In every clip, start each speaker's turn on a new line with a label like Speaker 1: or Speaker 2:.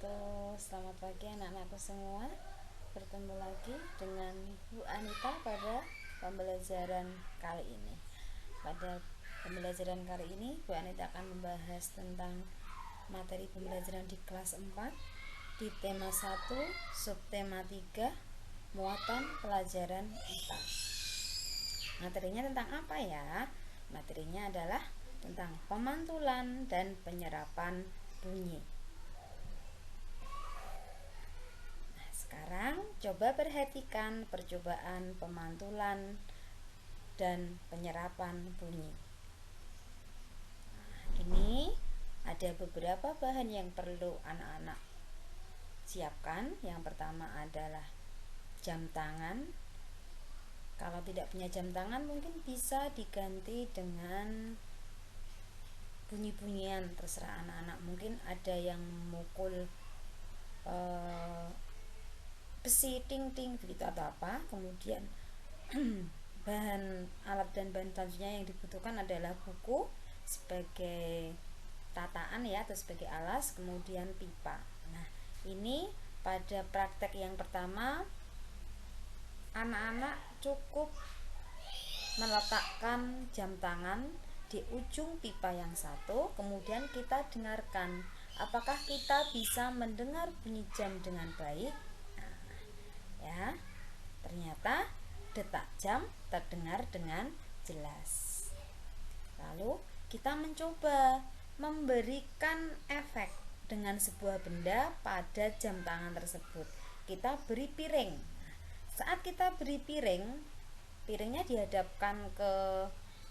Speaker 1: wabarakatuh. Selamat pagi anak-anakku semua. Bertemu lagi dengan Bu Anita pada pembelajaran kali ini. Pada pembelajaran kali ini Bu Anita akan membahas tentang materi pembelajaran di kelas 4 di tema 1, subtema 3, muatan pelajaran IPA. Materinya tentang apa ya? Materinya adalah tentang pemantulan dan penyerapan bunyi. Sekarang coba perhatikan percobaan pemantulan dan penyerapan bunyi. Ini ada beberapa bahan yang perlu anak-anak siapkan. Yang pertama adalah jam tangan. Kalau tidak punya jam tangan mungkin bisa diganti dengan bunyi-bunyian, terserah anak-anak. Mungkin ada yang memukul besi ting-ting begitu atau apa. Kemudian bahan alat dan bahan selanjutnya yang dibutuhkan adalah buku sebagai tataan ya, atau sebagai alas, kemudian pipa. Nah, ini pada praktek yang pertama anak-anak cukup meletakkan jam tangan di ujung pipa yang satu, kemudian kita dengarkan apakah kita bisa mendengar bunyi jam dengan baik. Ya, ternyata detak jam terdengar dengan jelas. Lalu kita mencoba memberikan efek dengan sebuah benda pada jam tangan tersebut. Kita beri piring. Saat kita beri piring, piringnya dihadapkan ke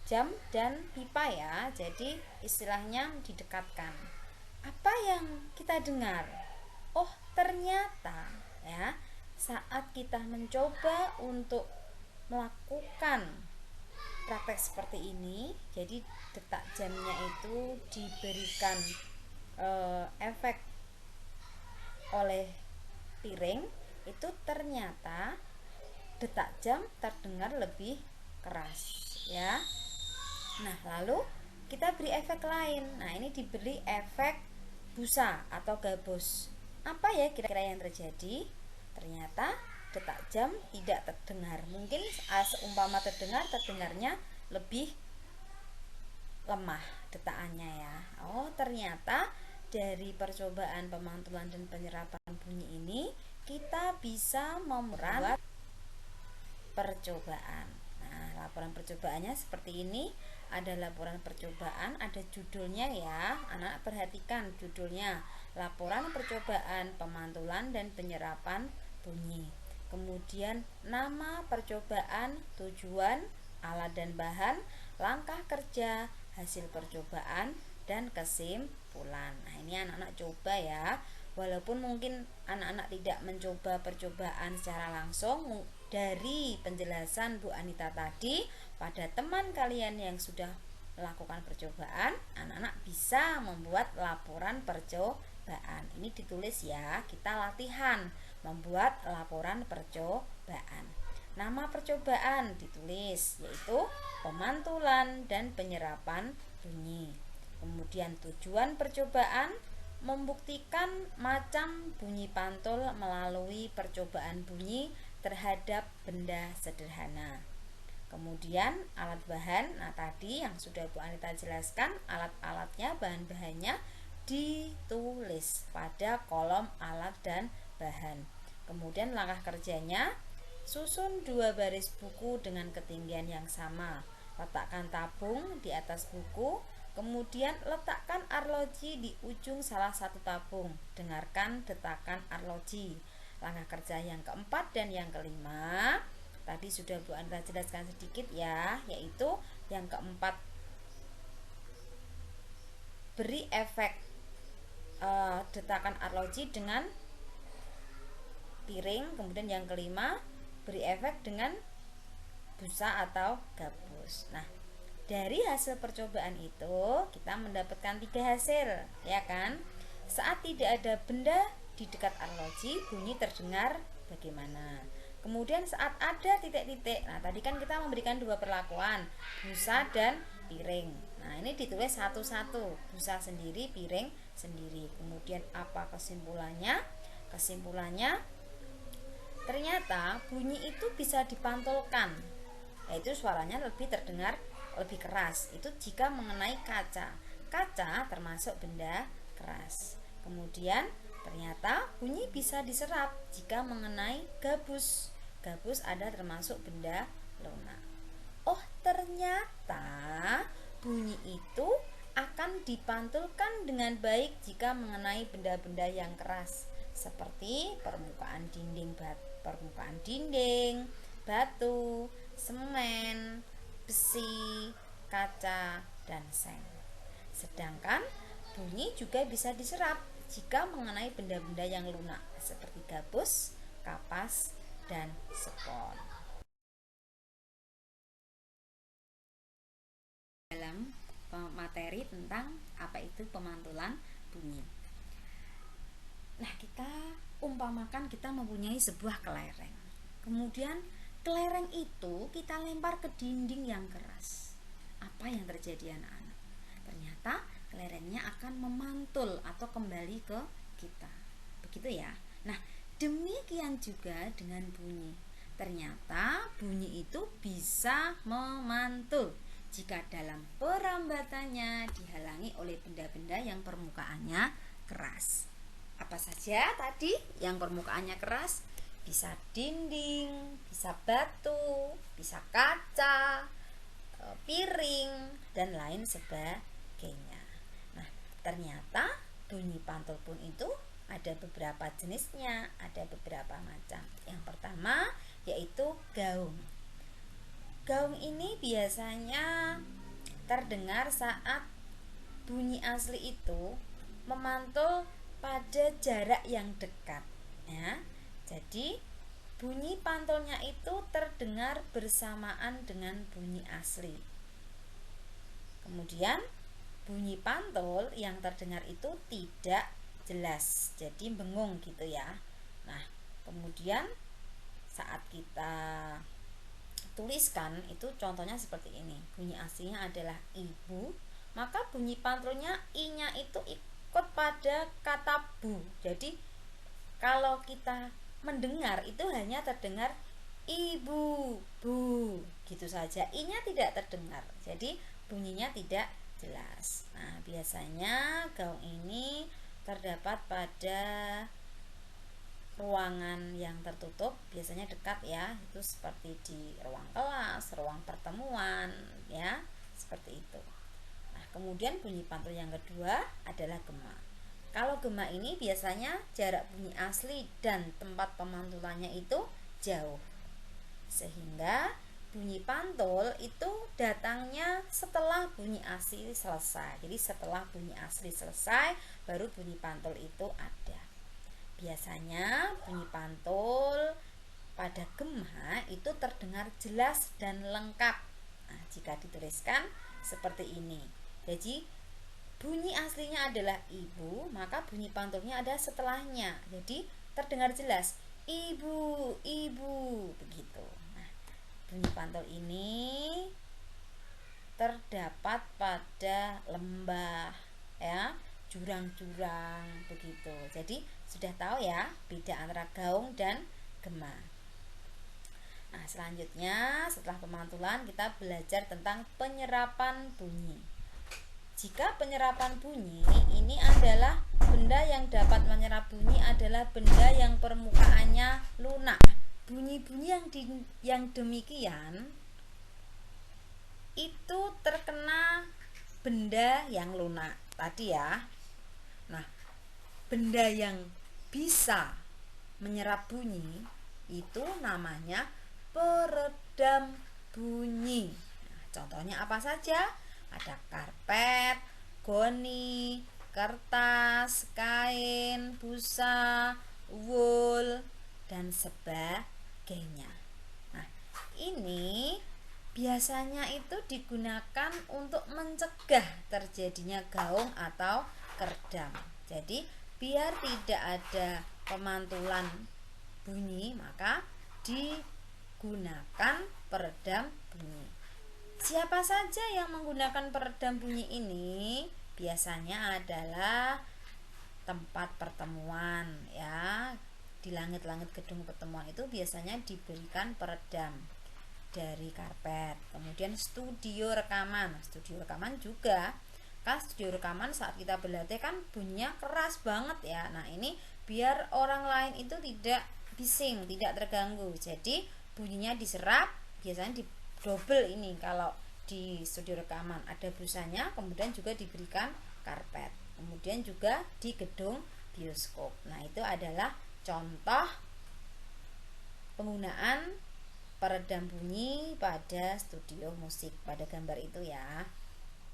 Speaker 1: jam dan pipa ya. Jadi istilahnya didekatkan. Apa yang kita dengar? Oh, ternyata ya, saat kita mencoba untuk melakukan praktek seperti ini, jadi detak jamnya itu diberikan efek oleh piring, itu ternyata detak jam terdengar lebih keras ya. Nah, lalu kita beri efek lain. Nah, ini diberi efek busa atau gabus. Apa ya kira-kira yang terjadi? Ternyata detak jam tidak terdengar. Mungkin seumpama terdengarnya lebih lemah detakannya ya. Oh, ternyata dari percobaan pemantulan dan penyerapan bunyi ini kita bisa membuat percobaan. Nah, laporan percobaannya seperti ini. Ada laporan percobaan, ada judulnya ya. Anak perhatikan judulnya, laporan percobaan pemantulan dan penyerapan bunyi. Kemudian nama percobaan, tujuan, alat dan bahan, langkah kerja, hasil percobaan, dan kesimpulan. Nah, ini anak-anak coba ya. Walaupun mungkin anak-anak tidak mencoba percobaan secara langsung, dari penjelasan Bu Anita tadi, pada teman kalian yang sudah melakukan percobaan, anak-anak bisa membuat laporan percobaan. Ini ditulis ya, kita latihan membuat laporan percobaan. Nama percobaan ditulis, yaitu pemantulan dan penyerapan bunyi. Kemudian tujuan percobaan, membuktikan macam bunyi pantul melalui percobaan bunyi terhadap benda sederhana. Kemudian alat bahan, nah tadi yang sudah Bu Anita jelaskan, alat-alatnya, bahan-bahannya ditulis pada kolom alat dan bahan. Kemudian langkah kerjanya, susun 2 baris buku dengan ketinggian yang sama. Letakkan tabung di atas buku, kemudian letakkan arloji di ujung salah satu tabung. Dengarkan detakan arloji. Langkah kerja yang keempat dan yang kelima tadi sudah Bu Anita jelaskan sedikit ya, yaitu yang keempat beri efek detakan arloji dengan piring. Kemudian yang kelima beri efek dengan busa atau gabus. Nah, dari hasil percobaan itu kita mendapatkan 3 hasil ya kan. Saat tidak ada benda di dekat arloji, bunyi terdengar bagaimana. Kemudian saat ada titik-titik, nah tadi kan kita memberikan 2 perlakuan, busa dan piring. Nah, ini ditulis satu-satu, busa sendiri, piring sendiri. Kemudian apa kesimpulannya? Kesimpulannya ternyata bunyi itu bisa dipantulkan, yaitu suaranya lebih terdengar lebih keras itu jika mengenai kaca. Kaca termasuk benda keras. Kemudian ternyata bunyi bisa diserap jika mengenai gabus. Gabus ada termasuk benda lunak. Oh, ternyata bunyi itu akan dipantulkan dengan baik jika mengenai benda-benda yang keras seperti permukaan dinding, batu, semen, besi, kaca, dan seng. Sedangkan bunyi juga bisa diserap jika mengenai benda-benda yang lunak seperti gabus, kapas, dan spon. Dalam materi tentang apa itu pemantulan bunyi. Nah, kita umpamakan kita mempunyai sebuah kelereng. Kemudian kelereng itu kita lempar ke dinding yang keras. Apa yang terjadi anak-anak? Ternyata kelerengnya akan memantul atau kembali ke kita. Begitu ya. Nah, demikian juga dengan bunyi. Ternyata bunyi itu bisa memantul jika dalam perambatannya dihalangi oleh benda-benda yang permukaannya keras. Apa saja tadi yang permukaannya keras? Bisa dinding, bisa batu, bisa kaca, piring, dan lain sebagainya. Nah, ternyata bunyi pantul pun itu ada beberapa jenisnya, ada beberapa macam. Yang pertama yaitu gaung. Gaung ini biasanya terdengar saat bunyi asli itu memantul pada jarak yang dekat ya. Jadi bunyi pantulnya itu terdengar bersamaan dengan bunyi asli. Kemudian bunyi pantul yang terdengar itu tidak jelas, jadi bengung gitu ya. Nah, kemudian saat kita tuliskan itu contohnya seperti ini. Bunyi aslinya adalah ibu, maka bunyi pantulnya i-nya itu ikut pada kata bu. Jadi kalau kita mendengar itu hanya terdengar ibu, bu, gitu saja. I-nya tidak terdengar. Jadi bunyinya tidak jelas. Nah, biasanya gaung ini terdapat pada ruangan yang tertutup, biasanya dekat ya, itu seperti di ruang kelas, ruang pertemuan ya, seperti itu. Nah, kemudian bunyi pantul yang kedua adalah gema. Kalau gema ini biasanya jarak bunyi asli dan tempat pemantulannya itu jauh, sehingga bunyi pantul itu datangnya setelah bunyi asli selesai. Jadi setelah bunyi asli selesai baru bunyi pantul itu ada. Biasanya bunyi pantul pada gema itu terdengar jelas dan lengkap. Nah, jika dituliskan seperti ini. Jadi bunyi aslinya adalah ibu, maka bunyi pantulnya ada setelahnya. Jadi terdengar jelas ibu, ibu, begitu. Nah, bunyi pantul ini terdapat pada lembah ya, jurang-jurang begitu. Jadi sudah tahu ya beda antara gaung dan gema. Nah, selanjutnya setelah pemantulan kita belajar tentang penyerapan bunyi. Jika penyerapan bunyi ini adalah benda yang dapat menyerap bunyi adalah benda yang permukaannya lunak. Bunyi-bunyi yang demikian itu terkena benda yang lunak tadi ya. Nah, benda yang bisa menyerap bunyi itu namanya peredam bunyi. Nah, contohnya apa saja? Ada karpet, goni, kertas, kain, busa, wool, dan sebagainya. Nah, ini biasanya itu digunakan untuk mencegah terjadinya gaung atau keredam. Jadi biar tidak ada pemantulan bunyi, maka digunakan peredam bunyi. Siapa saja yang menggunakan peredam bunyi ini? Biasanya adalah tempat pertemuan ya. Di langit-langit gedung pertemuan itu biasanya diberikan peredam dari karpet. Kemudian studio rekaman juga kan, studio rekaman saat kita berlatih kan bunyinya keras banget ya. Nah ini biar orang lain itu tidak bising, tidak terganggu, jadi bunyinya diserap, biasanya di double ini. Kalau di studio rekaman ada busanya, kemudian juga diberikan karpet, kemudian juga di gedung bioskop. Nah itu adalah contoh penggunaan peredam bunyi pada studio musik pada gambar itu ya.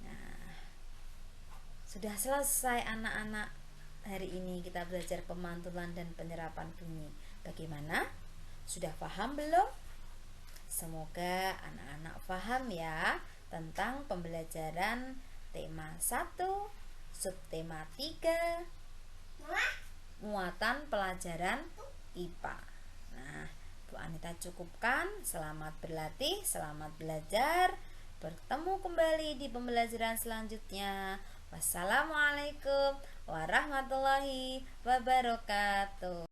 Speaker 1: Nah, sudah selesai anak-anak. Hari ini kita belajar pemantulan dan penyerapan bunyi. Bagaimana? Sudah paham belum? Semoga anak-anak paham ya tentang pembelajaran tema 1, subtema 3, muatan pelajaran IPA. Nah, Bu Anita cukupkan. Selamat berlatih, selamat belajar. Bertemu kembali di pembelajaran selanjutnya. Wassalamualaikum warahmatullahi wabarakatuh.